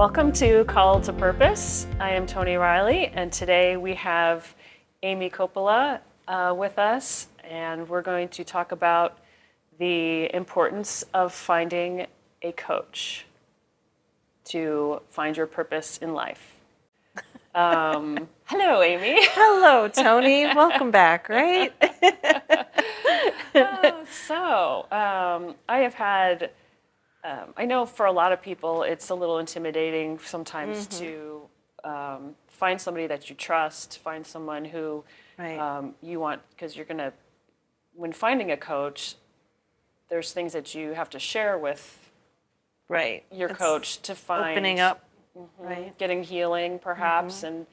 Welcome to Call to Purpose. I am Tony Riley, and today we have Amy Coppola with us, and we're going to talk about the importance of finding a coach to find your purpose in life. Hello, Amy. Hello, Tony. Welcome back, right? I have had, I know for a lot of people it's a little intimidating sometimes to find somebody that you trust, find someone who Right. you want, because you're going to, when finding a coach, there's things that you have to share with Right. your It's coach to find opening up, right? getting healing perhaps, and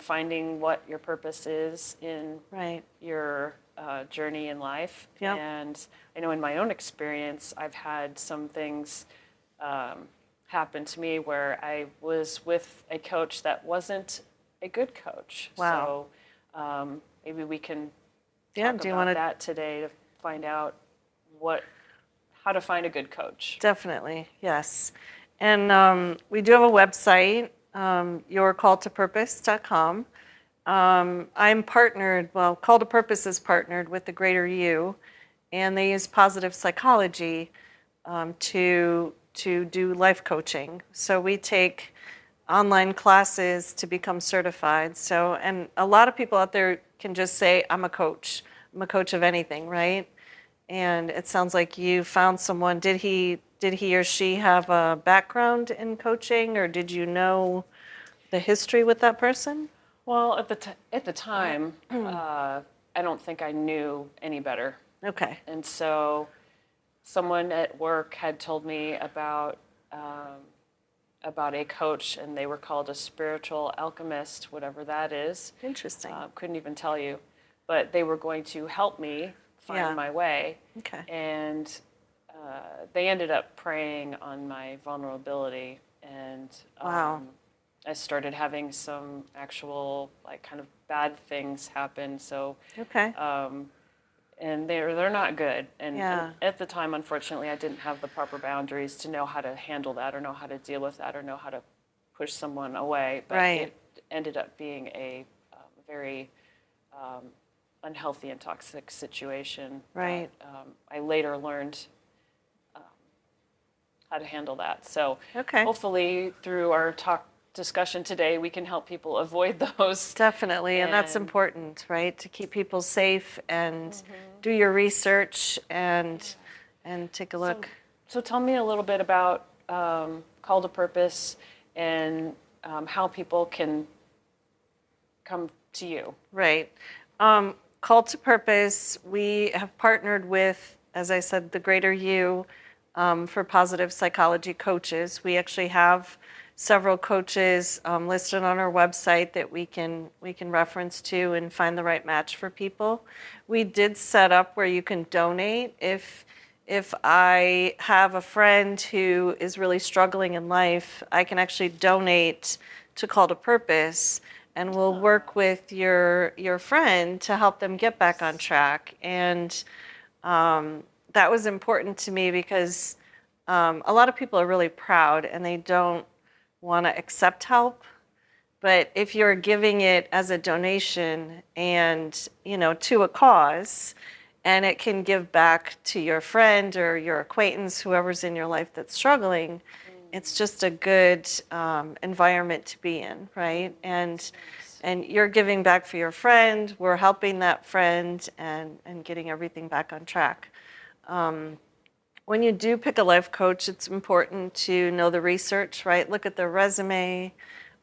finding what your purpose is in Right. your journey in life. Yep. And I know in my own experience, I've had some things happen to me where I was with a coach that wasn't a good coach. Wow. So maybe we can Yeah, talk do you about want to? that today to find out how to find a good coach. Definitely, yes. And we do have a website, yourcalltopurpose.com. I'm partnered, well, Call to Purpose is partnered with the Greater You, and they use positive psychology to do life coaching. So we take online classes to become certified. So, and a lot of people out there can just say, I'm a coach. I'm a coach of anything, right? And it sounds like you found someone. Did he or she have a background in coaching, or did you know the history with that person? Well, at the time, I don't think I knew any better. Okay. And so someone at work had told me about a coach, and they were called a spiritual alchemist, whatever that is. Interesting. Couldn't even tell you. But they were going to help me find Yeah. my way. Okay. And they ended up preying on my vulnerability. And Wow. I started having some actual, like, kind of bad things happen. So Okay. and they're not good. Yeah. And at the time, unfortunately, I didn't have the proper boundaries to know how to handle that, or know how to deal with that, or know how to push someone away. But Right. it ended up being a very unhealthy and toxic situation. Right. That, I later learned how to handle that. So Okay. hopefully, through our discussion today, we can help people avoid those. Definitely, and that's And- important, right? To keep people safe and do your research and take a look. So tell me a little bit about Call to Purpose and how people can come to you. Right. Call to Purpose, we have partnered with, as I said, the Greater You for positive psychology coaches. We actually have several coaches listed on our website that we can reference to and find the right match for people. We did set up where you can donate if I have a friend who is really struggling in life, I can actually donate to Call to Purpose, and we'll work with your friend to help them get back on track. And that was important to me because a lot of people are really proud and they don't want to accept help. But if you're giving it as a donation and, to a cause, and it can give back to your friend or your acquaintance, whoever's in your life that's struggling, it's just a good environment to be in, right? And you're giving back for your friend, we're helping that friend and getting everything back on track. When you do pick a life coach, it's important to know the research, right? Look at their resume.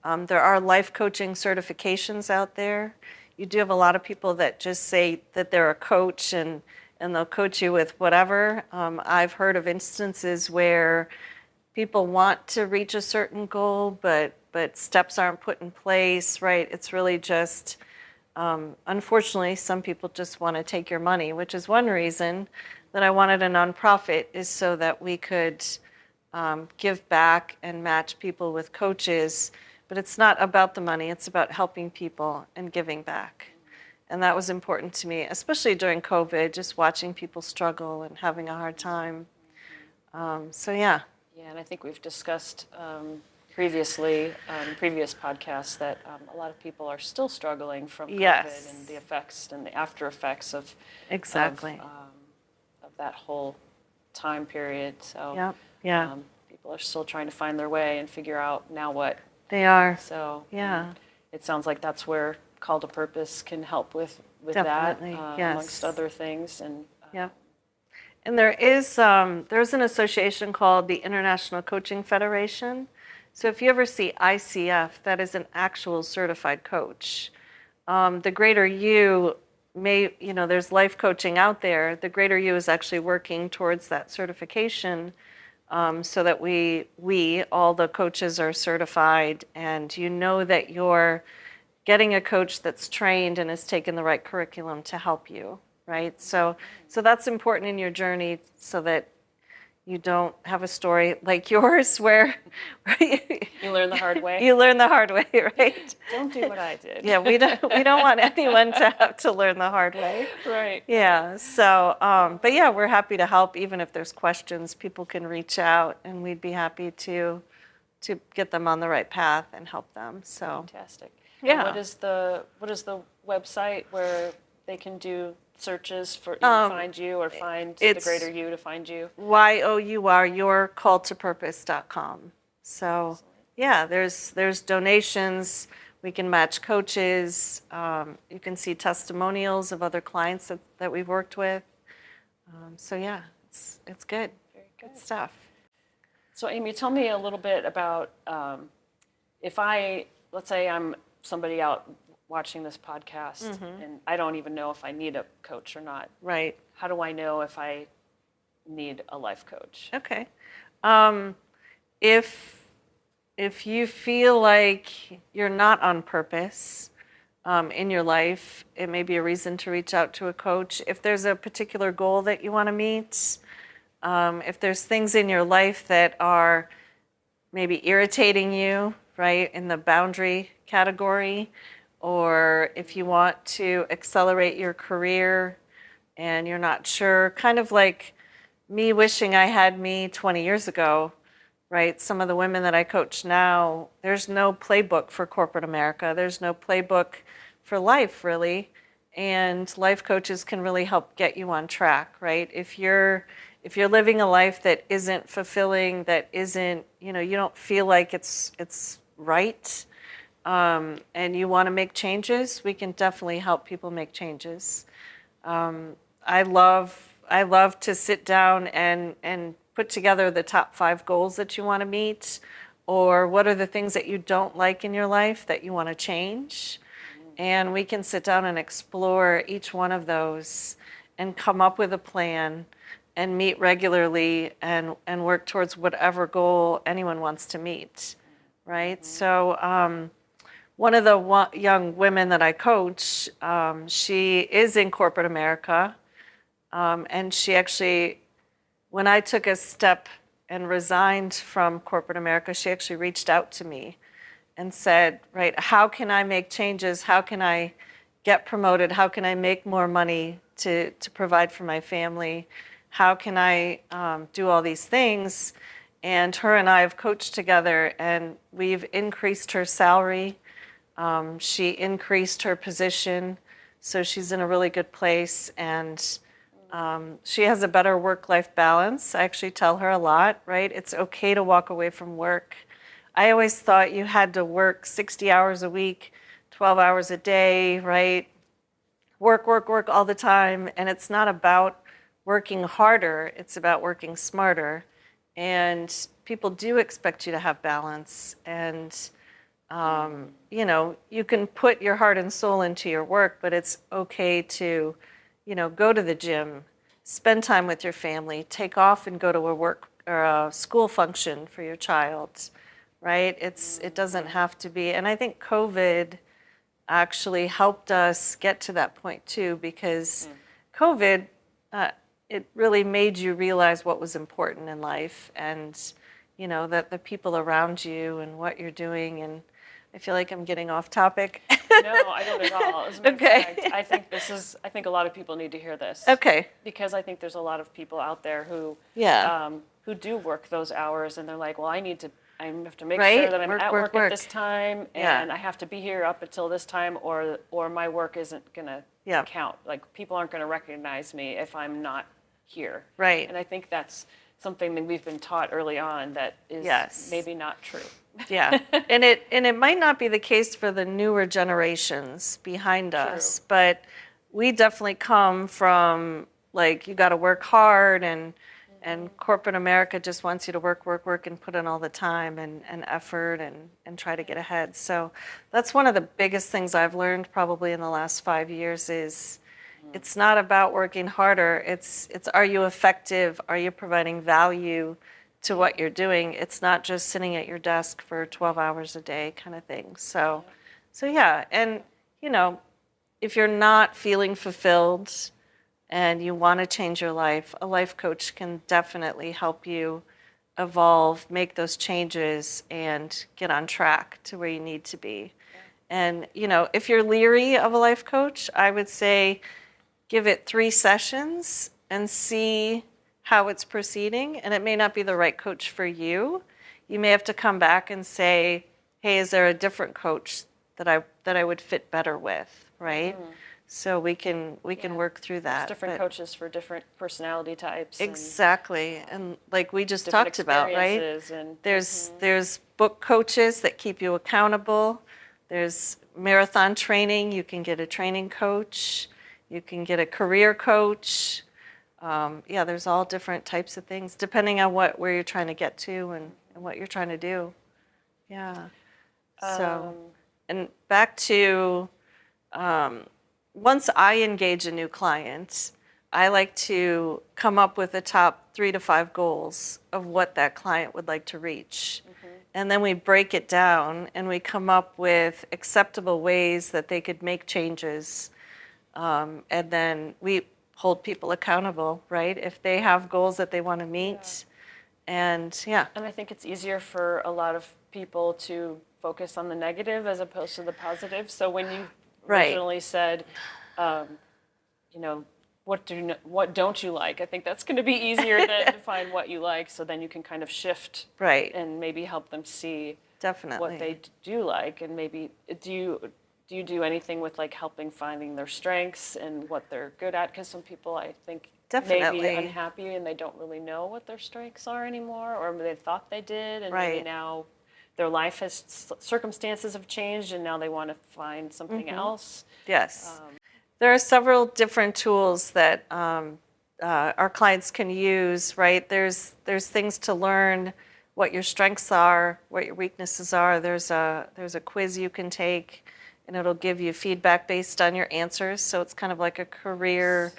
There are life coaching certifications out there. You do have a lot of people that just say that they're a coach and they'll coach you with whatever. I've heard of instances where people want to reach a certain goal, but steps aren't put in place, right? It's really just, unfortunately, some people just want to take your money, which is one reason that I wanted a nonprofit, is so that we could give back and match people with coaches. But it's not about the money, it's about helping people and giving back. And that was important to me, especially during COVID, just watching people struggle and having a hard time. So yeah. Yeah, and I think we've discussed previously, previous podcasts, that a lot of people are still struggling from COVID Yes. and the effects and the after effects Exactly. of that whole time period. So Yep. Yeah. people are still trying to find their way and figure out now what. They are. So Yeah. it sounds like that's where Call to Purpose can help with Definitely, that, yes. amongst other things. And Yep. And there's an association called the International Coaching Federation. So if you ever see ICF, that is an actual certified coach. The Greater You there's life coaching out there. The Greater You is actually working towards that certification, so that all the coaches are certified, and you know that you're getting a coach that's trained and has taken the right curriculum to help you, right? So that's important in your journey, so that you don't have a story like yours where you learn the hard way. you learn the hard way, right? Don't do what I did. Yeah, we don't want anyone to have to learn the hard way. Right. Yeah. So, but yeah, we're happy to help. Even if there's questions, people can reach out, and we'd be happy to get them on the right path and help them. So, Fantastic. Yeah. And what is the website where they can do searches for find you, or find the it's- Greater You to find you? yourcalltopurpose.com. So, yeah, there's donations. We can match coaches. You can see testimonials of other clients that we've worked with. So yeah, it's good. Very Good stuff. So Amy, tell me a little bit about if let's say I'm somebody out watching this podcast and I don't even know if I need a coach or not. Right. How do I know if I need a life coach? Okay. If you feel like you're not on purpose in your life, it may be a reason to reach out to a coach. If there's a particular goal that you want to meet, if there's things in your life that are maybe irritating you, right, in the boundary category, or if you want to accelerate your career and you're not sure, kind of like me wishing I had me 20 years ago, right? Some of the women that I coach now, there's no playbook for corporate America. There's no playbook for life, really. And life coaches can really help get you on track, right? If you're living a life that isn't fulfilling, that isn't, you don't feel like it's right, and you want to make changes, we can definitely help people make changes. I love to sit down and put together the top 5 goals that you want to meet, or what are the things that you don't like in your life that you want to change. And we can sit down and explore each one of those and come up with a plan and meet regularly and work towards whatever goal anyone wants to meet, right? So one of the young women that I coach, she is in corporate America, and she actually, when I took a step and resigned from corporate America, she actually reached out to me and said, right, how can I make changes? How can I get promoted? How can I make more money to provide for my family? How can I do all these things? And her and I have coached together, and we've increased her salary. She increased her position, so she's in a really good place, and she has a better work-life balance. I actually tell her a lot, right? It's okay to walk away from work. I always thought you had to work 60 hours a week, 12 hours a day, right? Work all the time. And it's not about working harder, it's about working smarter. And people do expect you to have balance. And, you can put your heart and soul into your work, but it's okay to, go to the gym, spend time with your family, take off and go to a work or a school function for your child. Right? It doesn't have to be. And I think COVID actually helped us get to that point too, because COVID, it really made you realize what was important in life, and that the people around you and what you're doing. And I feel like I'm getting off topic. No, I don't at all. As a matter of Okay. fact, I think a lot of people need to hear this. Okay. Because I think there's a lot of people out there who Yeah. who do work those hours and they're like, well, I have to make Right? sure that I'm Work, at work, work at work. this time Yeah. and I have to be here up until this time or my work isn't gonna Yeah. count. Like people aren't gonna recognize me if I'm not here. Right. And I think that's something that we've been taught early on that is Yes. maybe not true. Yeah, and it might not be the case for the newer generations behind us, but we definitely come from like you got to work hard and corporate America just wants you to work, work, work and put in all the time and effort and try to get ahead. So that's one of the biggest things I've learned probably in the last 5 years is it's not about working harder. It's are you effective? Are you providing value to what you're doing? It's not just sitting at your desk for 12 hours a day kind of thing. So yeah, and you know, if you're not feeling fulfilled and you want to change your life, a life coach can definitely help you evolve, make those changes and get on track to where you need to be. And you know, if you're leery of a life coach, I would say give it 3 sessions and see how it's proceeding. And it may not be the right coach for you. You may have to come back and say, hey, is there a different coach that I would fit better with, right? So we can work through that. There's different coaches for different personality types. Exactly. And like we just different talked about, right? experiences and There's book coaches that keep you accountable. There's marathon training. You can get a training coach. You can get a career coach. Yeah, there's all different types of things depending on where you're trying to get to and what you're trying to do. Yeah. So, and back to once I engage a new client, I like to come up with the top 3 to 5 goals of what that client would like to reach. And then we break it down and we come up with acceptable ways that they could make changes. And then we hold people accountable, right? If they have goals that they want to meet. And yeah. And I think it's easier for a lot of people to focus on the negative as opposed to the positive. So when you originally said, you know, what don't you like? I think that's going to be easier than to find what you like. So then you can kind of shift and maybe help them see Definitely what they do like. And maybe do you do anything with like helping finding their strengths and what they're good at? Because some people I think may be unhappy and they don't really know what their strengths are anymore, or they thought they did, and maybe now their life has circumstances have changed and now they want to find something else. Yes. There are several different tools that our clients can use, right? There's things to learn what your strengths are, what your weaknesses are. There's a quiz you can take, and it'll give you feedback based on your answers. So it's kind of like a career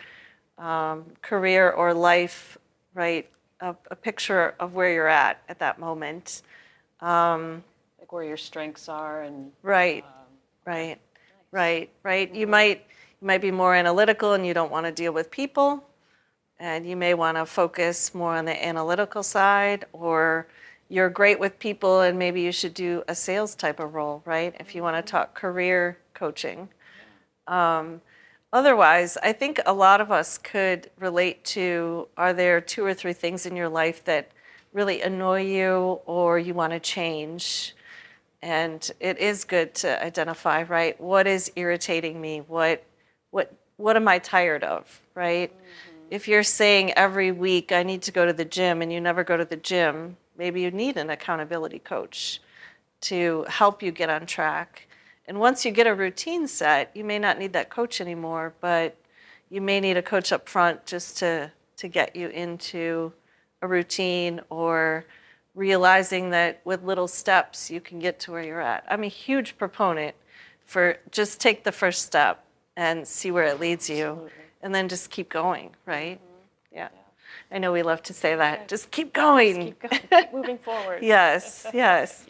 or life, right? A picture of where you're at that moment. Like where your strengths are and right. You might be more analytical and you don't want to deal with people, and you may want to focus more on the analytical side, or you're great with people and maybe you should do a sales type of role, right? If you want to talk career coaching. Otherwise, I think a lot of us could relate to, are there 2 or 3 things in your life that really annoy you or you want to change? And it is good to identify, right? What is irritating me? What am I tired of, right? If you're saying every week I need to go to the gym and you never go to the gym, maybe you need an accountability coach to help you get on track. And once you get a routine set, you may not need that coach anymore, but you may need a coach up front just to get you into a routine, or realizing that with little steps you can get to where you're at. I'm a huge proponent for just take the first step and see where it leads you, and then just keep going, right? Yeah. I know we love to say that. Just keep going. Just keep going. Keep moving forward. Yes. Yes.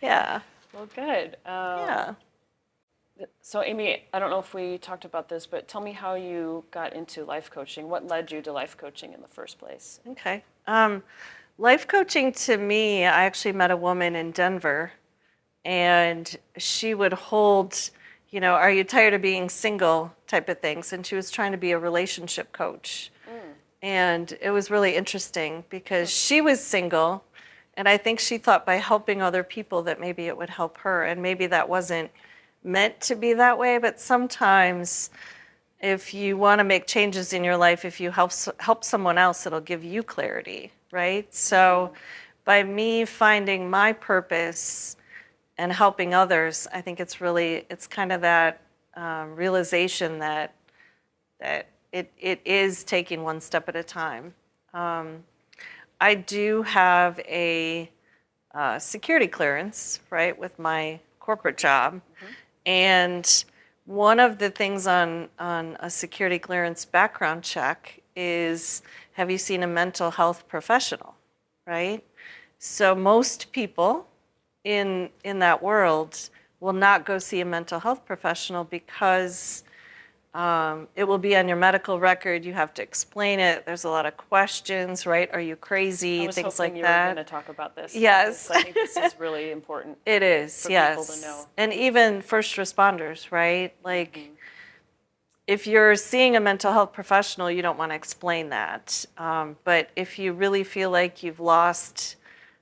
Yeah. Well, good. Yeah. So, Amy, I don't know if we talked about this, but tell me how you got into life coaching. What led you to life coaching in the first place? Okay. Life coaching to me, I actually met a woman in Denver, and she would hold, are you tired of being single type of things, and she was trying to be a relationship coach. And it was really interesting because she was single, and I think she thought by helping other people that maybe it would help her. And maybe that wasn't meant to be that way, but sometimes if you want to make changes in your life, if you help someone else, it'll give you clarity, right? So by me finding my purpose and helping others, I think it's kind of that realization that it is taking one step at a time. I do have a security clearance, right, with my corporate job. And one of the things on a security clearance background check is, have you seen a mental health professional, right? So most people in that world will not go see a mental health professional because it will be on your medical record. You have to explain it. There's a lot of questions, right? Are you crazy? I was Things hoping like you were that. going to talk about this. Yes. because I think this is really important. It is, for yes. people to know. And even first responders, right? Like, if you're seeing a mental health professional, you don't want to explain that. But if you really feel like you've lost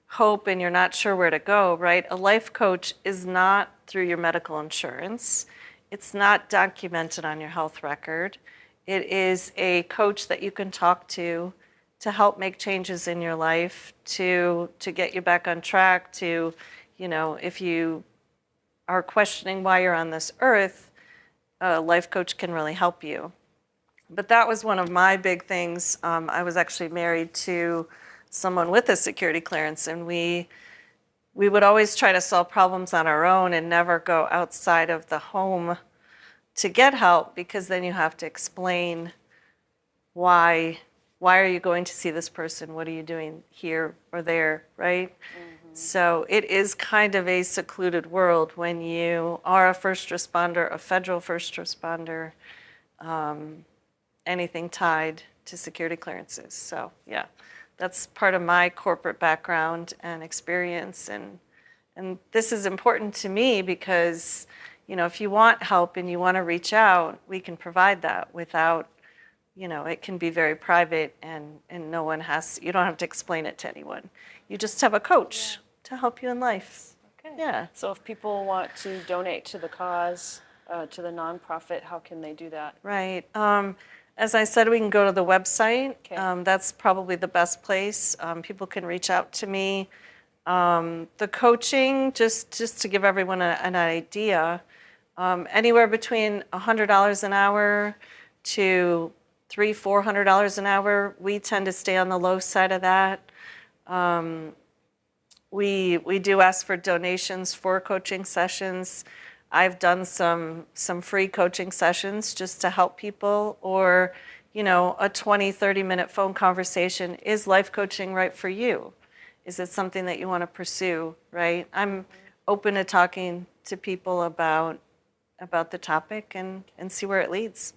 hope and you're not sure where to go, right? A life coach is not through your medical insurance. It's not documented on your health record. It is a coach that you can talk to help make changes in your life, to get you back on track, to, if you are questioning why you're on this earth, a life coach can really help you. But that was one of my big things. I was actually married to someone with a security clearance, and we would always try to solve problems on our own and never go outside of the home to get help, because then you have to explain why are you going to see this person? What are you doing here or there, right? So it is kind of a secluded world when you are a first responder, a federal first responder, anything tied to security clearances. So yeah, that's part of my corporate background and experience. And this is important to me because, if you want help and you want to reach out, we can provide that without, it can be very private, and no one you don't have to explain it to anyone. You just have a coach to help you in life. Okay. Yeah. So if people want to donate to the cause, to the nonprofit, how can they do that? Right. As I said, we can go to the website. Okay. That's probably the best place. People can reach out to me. The coaching, just to give everyone an idea, anywhere between $100 an hour to $300-400 an hour. We tend to stay on the low side of that. We do ask for donations for coaching sessions. I've done some free coaching sessions just to help people, or a 20-30 minute phone conversation. Is life coaching right for you? Is it something that you want to pursue, right? I'm open to talking to people about the topic and see where it leads.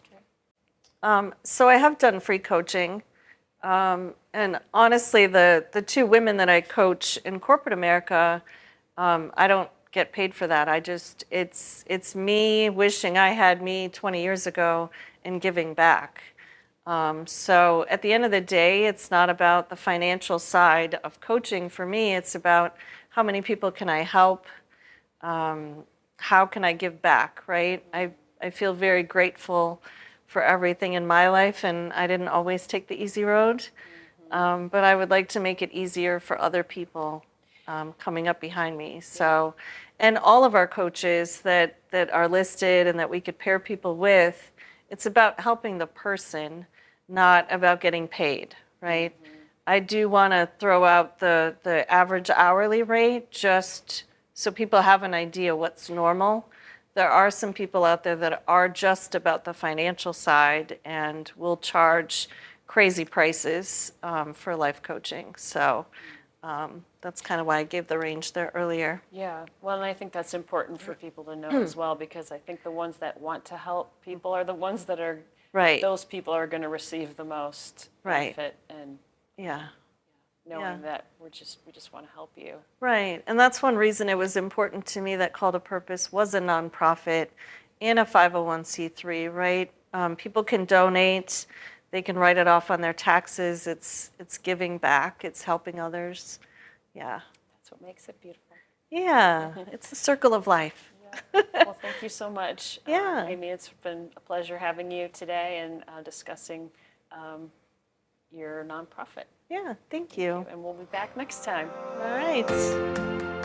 Okay. So I have done free coaching. And honestly, the two women that I coach in corporate America, I don't get paid for that. It's me wishing I had me 20 years ago and giving back. So at the end of the day, it's not about the financial side of coaching for me. It's about how many people can I help? How can I give back, right? I feel very grateful for everything in my life, and I didn't always take the easy road. But I would like to make it easier for other people coming up behind me. So, and all of our coaches that are listed and that we could pair people with, it's about helping the person, not about getting paid, right? I do want to throw out the average hourly rate just so people have an idea what's normal. There are some people out there that are just about the financial side and will charge crazy prices for life coaching. So that's kind of why I gave the range there earlier. Yeah, well, and I think that's important for people to know as well, because I think the ones that want to help people are the ones that are, Right. those people are going to receive the most Right. benefit, and Yeah. knowing that we just want to help you. Right. And that's one reason it was important to me that Call to Purpose was a nonprofit and a 501c3, right? People can donate. they can write it off on their taxes. It's giving back. It's helping others. Yeah. That's what makes it beautiful. Yeah. It's the circle of life. Yeah. Well, thank you so much. Yeah. Amy, it's been a pleasure having you today and discussing your nonprofit. Yeah. Thank you. And we'll be back next time. All right.